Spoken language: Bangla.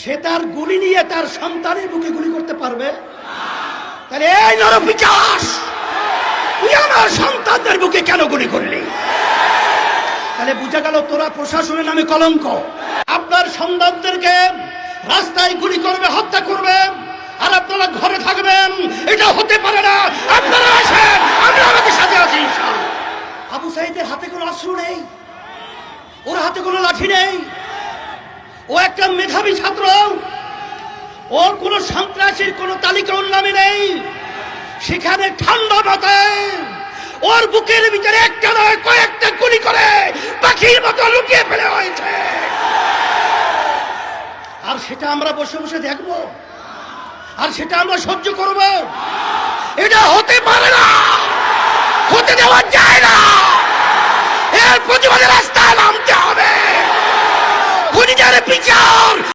সে তার গুলি নিয়ে তার সন্তানের বুকে গুলি করতে পারবে? তাহলে এই নরপিশাচ, তুই আমার সন্তানদের বুকে কেন গুলি করলি? তাহলে বুঝা গেল তোরা প্রশাসনের নামে কলঙ্ক। আপনার সন্তানদেরকে রাস্তায় গুলি করবে, হত্যা করবে, আর আপনারা ঘরে থাকবেন। এটা হতে পারে না। আপনারা আসেন, আমরা আমাদের সাথে আছি ইনশাআল্লাহ। আবু সাঈদের হাতে কোনো অস্ত্র নেই, ওর হাতে কোনো লাঠি নেই। ও একটা মেধাবী ছাত্র, ওর কোনো সন্ত্রাসীর কোনো তালিকা ওর নামে নেই। সেখানে ঠান্ডা মাথায় ওর বুকের ভিতরে একটা নয় কয়েকটা গুলি করে পাখির মতো লুকিয়ে ফেলে হয়েছে। আর সেটা আমরা বসে বসে দেখব, আর সেটা আমরা সহ্য করব? এটা হতে পারে না, হতে দেওয়া যায় না। এর প্রতিবাদে রাস্তায় নামতে হবে। খুনিদের বিচার